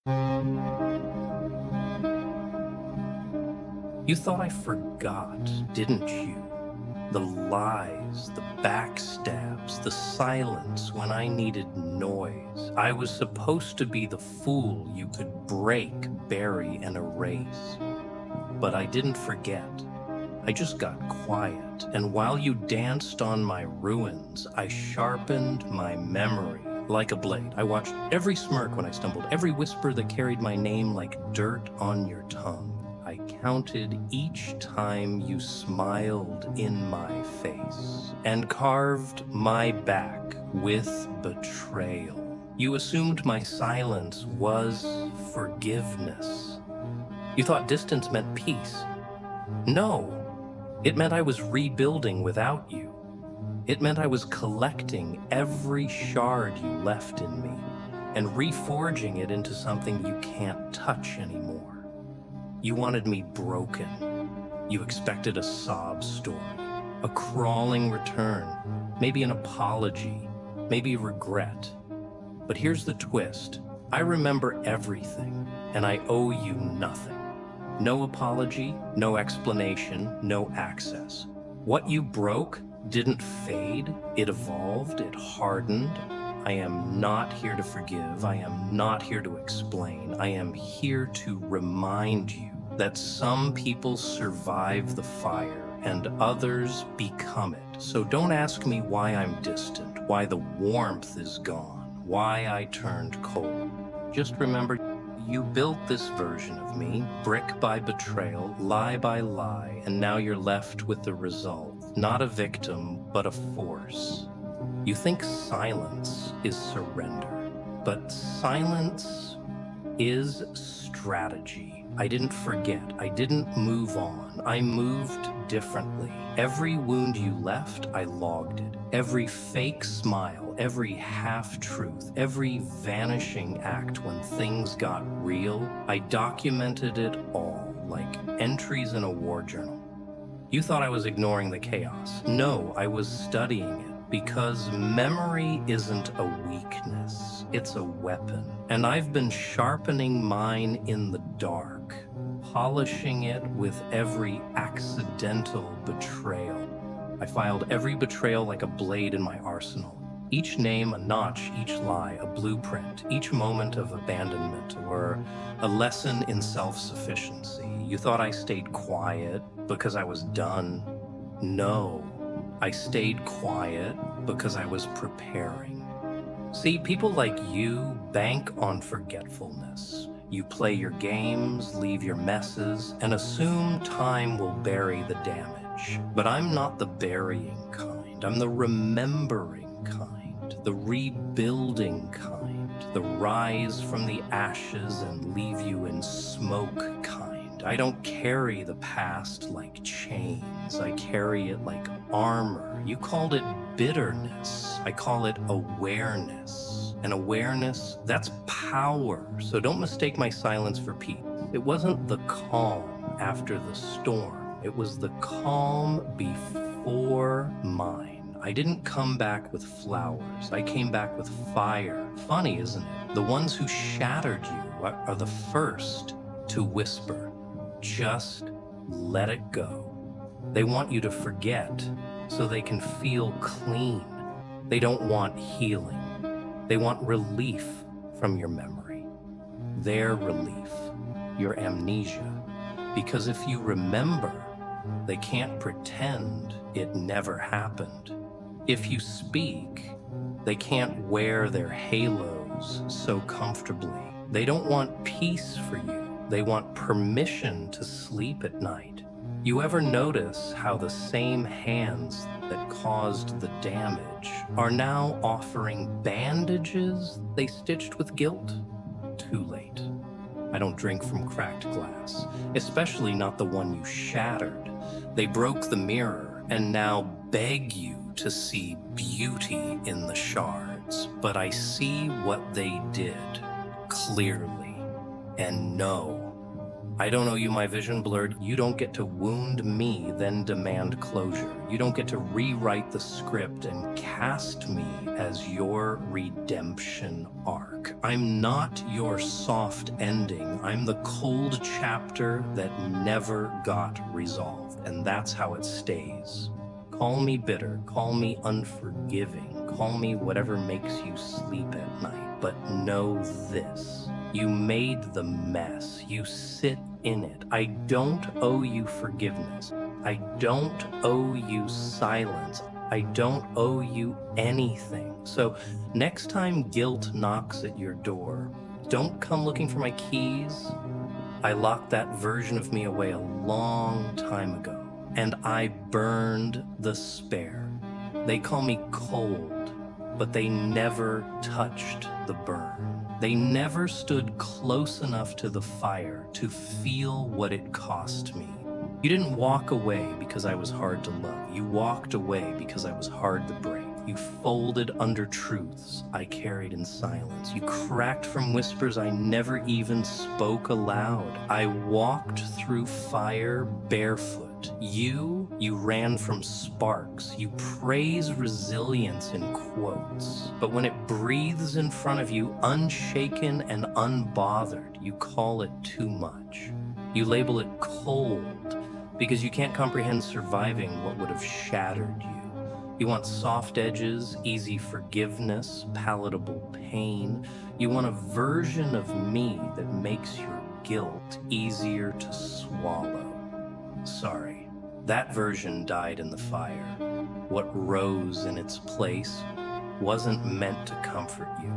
You thought I forgot, didn't you? The lies, the backstabs, the silence when I needed noise. I was supposed to be the fool you could break, bury, and erase. But I didn't forget. I just got quiet, and while you danced on my ruins, I sharpened my memory like a blade. I watched every smirk when I stumbled, every whisper that carried my name like dirt on your tongue. I counted each time you smiled in my face and carved my back with betrayal. You assumed my silence was forgiveness. You thought distance meant peace. No, it meant I was rebuilding without you. It meant I was collecting every shard you left in me and reforging it into something you can't touch anymore. You wanted me broken. You expected a sob story, a crawling return, maybe an apology, maybe regret. But here's the twist. I remember everything, and I owe you nothing. No apology, no explanation, no access. What you broke didn't fade, it evolved, it hardened. I am not here to forgive, I am not here to explain, I am here to remind you that some people survive the fire and others become it. So don't ask me why I'm distant, why the warmth is gone, why I turned cold. Just remember, you built this version of me, brick by betrayal, lie by lie, and now you're left with the result. Not a victim, but a force. You think silence is surrender, but silence is strategy. I didn't forget. I didn't move on. I moved differently. Every wound you left, I logged it. Every fake smile, every half-truth, every vanishing act when things got real, I documented it all, like entries in a war journal. You thought I was ignoring the chaos. No, I was studying it, because memory isn't a weakness, it's a weapon. And I've been sharpening mine in the dark, polishing it with every accidental betrayal. I filed every betrayal like a blade in my arsenal. Each name a notch, each lie a blueprint, each moment of abandonment or a lesson in self-sufficiency. You thought I stayed quiet because I was done. No, I stayed quiet because I was preparing. See, people like you bank on forgetfulness. You play your games, leave your messes, and assume time will bury the damage. But I'm not the burying kind. I'm the remembering kind, the rebuilding kind, the rise from the ashes and leave you in smoke kind. I don't carry the past like chains. I carry it like armor. You called it bitterness. I call it awareness. And awareness, that's power. So don't mistake my silence for peace. It wasn't the calm after the storm. It was the calm before mine. I didn't come back with flowers. I came back with fire. Funny, isn't it? The ones who shattered you are the first to whisper, just let it go. They want you to forget so they can feel clean. They don't want healing. They want relief from your memory. Their relief, your amnesia. Because if you remember, they can't pretend it never happened. If you speak, they can't wear their halos so comfortably. They don't want peace for you. They want permission to sleep at night. You ever notice how the same hands that caused the damage are now offering bandages they stitched with guilt? Too late. I don't drink from cracked glass, especially not the one you shattered. They broke the mirror and now beg you to see beauty in the shards. But I see what they did clearly and know I don't owe you my vision blurred. You don't get to wound me, then demand closure. You don't get to rewrite the script and cast me as your redemption arc. I'm not your soft ending. I'm the cold chapter that never got resolved, and that's how it stays. Call me bitter, call me unforgiving, call me whatever makes you sleep at night, but know this. You made the mess. You sit in it. I don't owe you forgiveness. I don't owe you silence. I don't owe you anything. So next time guilt knocks at your door, don't come looking for my keys. I locked that version of me away a long time ago, and I burned the spare. They call me cold, but they never touched the burn. They never stood close enough to the fire to feel what it cost me. You didn't walk away because I was hard to love. You walked away because I was hard to break. You folded under truths I carried in silence. You cracked from whispers I never even spoke aloud. I walked through fire barefoot. You ran from sparks. You praise resilience in quotes. But when it breathes in front of you, unshaken and unbothered, you call it too much. You label it cold because you can't comprehend surviving what would have shattered you. You want soft edges, easy forgiveness, palatable pain. You want a version of me that makes your guilt easier to swallow. Sorry, that version died in the fire. What rose in its place wasn't meant to comfort you.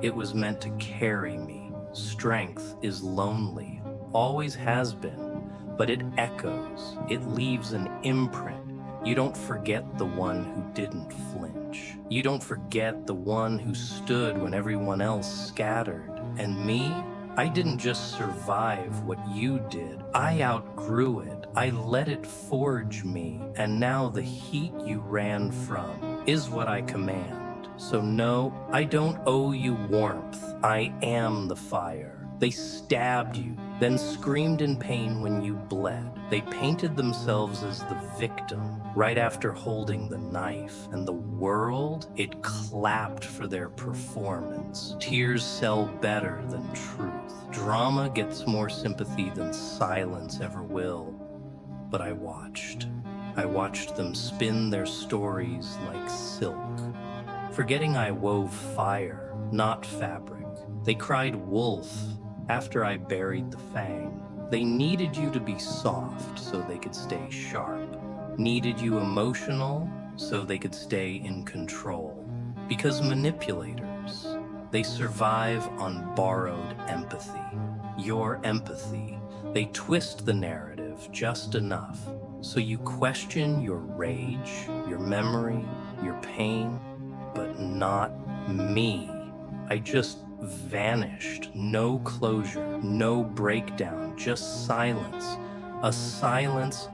It was meant to carry me. Strength is lonely, always has been, but it echoes. It leaves an imprint. You don't forget the one who didn't flinch. You don't forget the one who stood when everyone else scattered. And me? I didn't just survive what you did. I outgrew it. I let it forge me. And now the heat you ran from is what I command. So no, I don't owe you warmth. I am the fire. They stabbed you, then screamed in pain when you bled. They painted themselves as the victim right after holding the knife. And the world, it clapped for their performance. Tears sell better than truth. Drama gets more sympathy than silence ever will. But I watched. I watched them spin their stories like silk, forgetting I wove fire, not fabric. They cried wolf after I buried the fang. They needed you to be soft so they could stay sharp. Needed you emotional so they could stay in control. Because manipulators, they survive on borrowed empathy. Your empathy. They twist the narrative just enough so you question your rage, your memory, your pain, but not me. I just vanished. No closure, no breakdown, just silence. A silence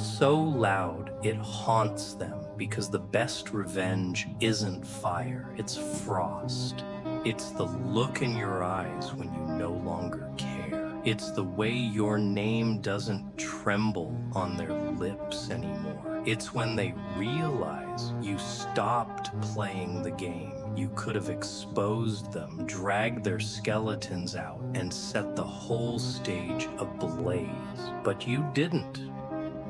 so loud it haunts them because the best revenge isn't fire, it's frost. It's the look in your eyes when you no longer care. It's the way your name doesn't tremble on their lips anymore. It's when they realize you stopped playing the game. You could have exposed them, dragged their skeletons out, and set the whole stage ablaze. But you didn't.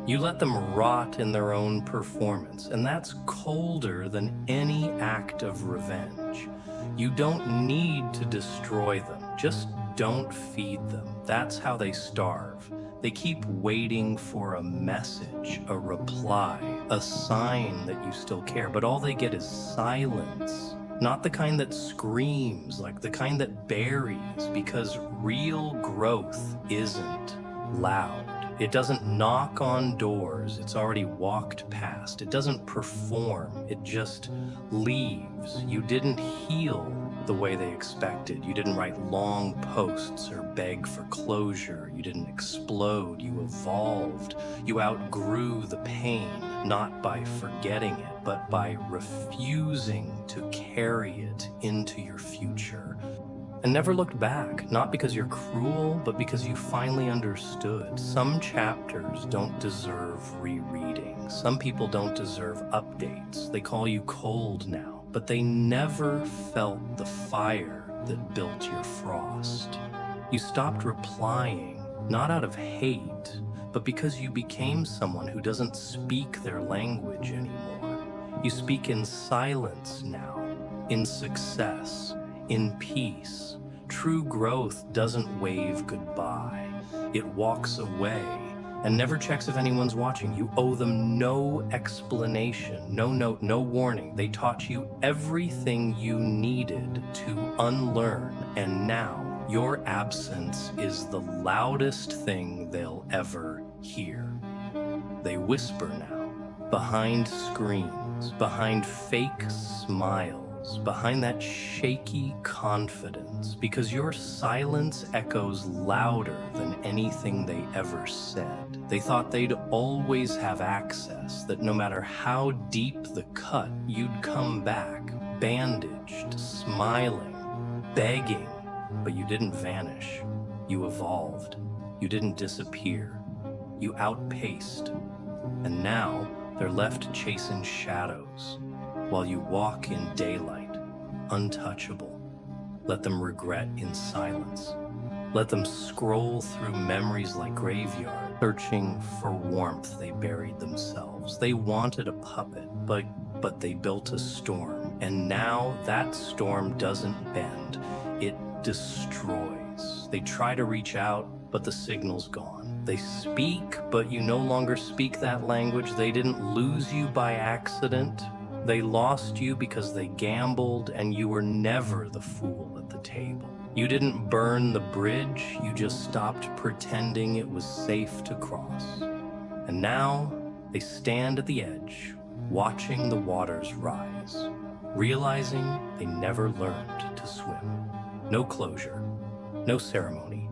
You let them rot in their own performance, and that's colder than any act of revenge. You don't need to destroy them, just don't feed them. That's how they starve. They keep waiting for a message, a reply, a sign that you still care, but all they get is silence. Not the kind that screams, like the kind that buries, because real growth isn't loud. It doesn't knock on doors it's already walked past. It doesn't perform, it just leaves. You didn't heal the way they expected. You didn't write long posts or beg for closure. You didn't explode, you evolved. You outgrew the pain, not by forgetting it, but by refusing to carry it into your future. and never looked back, not because you're cruel, but because you finally understood. Some chapters don't deserve rereading. Some people don't deserve updates. They call you cold now, but they never felt the fire that built your frost. You stopped replying, not out of hate, but because you became someone who doesn't speak their language anymore. You speak in silence now, in success, in peace. True growth doesn't wave goodbye. It walks away and never checks if anyone's watching. You owe them no explanation, no note, no warning. They taught you everything you needed to unlearn, and now your absence is the loudest thing they'll ever hear. They whisper now, behind screens, behind fake smiles, behind that shaky confidence, because your silence echoes louder than anything they ever said. They thought they'd always have access, that no matter how deep the cut, you'd come back, bandaged, smiling, begging, but you didn't vanish. You evolved. You didn't disappear. You outpaced. And now they're left chasing shadows, while you walk in daylight, untouchable. Let them regret in silence. Let them scroll through memories like graveyard, searching for warmth they buried themselves. They wanted a puppet, but they built a storm. And now that storm doesn't bend, it destroys. They try to reach out, but the signal's gone. They speak, but you no longer speak that language. They didn't lose you by accident. They lost you because they gambled, and you were never the fool at the table. You didn't burn the bridge, you just stopped pretending it was safe to cross. And now they stand at the edge, watching the waters rise, realizing they never learned to swim. No closure, no ceremony,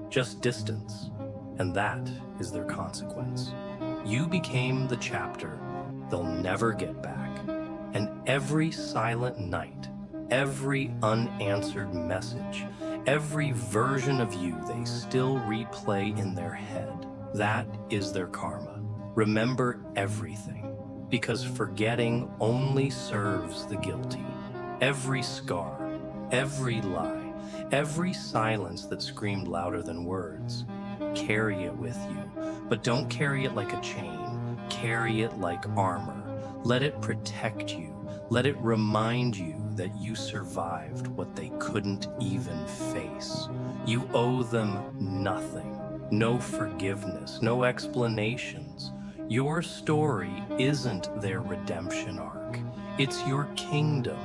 just distance, and that is their consequence. You became the chapter they'll never get back. And every silent night, every unanswered message, every version of you they still replay in their head, that is their karma. Remember everything, because forgetting only serves the guilty. Every scar, every lie, every silence that screamed louder than words. Carry it with you, but don't carry it like a chain. Carry it like armor. Let it protect you. Let it remind you that you survived what they couldn't even face. You owe them nothing, no forgiveness, no explanations. Your story isn't their redemption arc. It's your kingdom.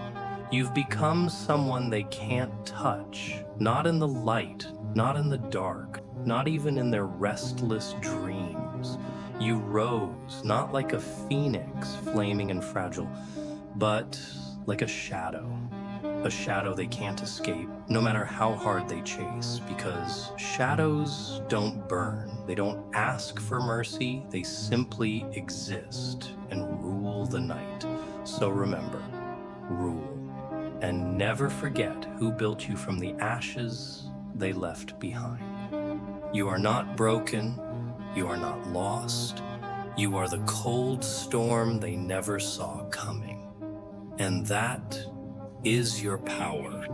You've become someone they can't touch, not in the light, not in the dark, not even in their restless dreams. You rose, not like a phoenix, flaming and fragile, but like a shadow they can't escape, no matter how hard they chase, because shadows don't burn. They don't ask for mercy. They simply exist and rule the night. So remember, rule, and never forget who built you from the ashes they left behind. You are not broken. You are not lost. You are the cold storm they never saw coming. And that is your power.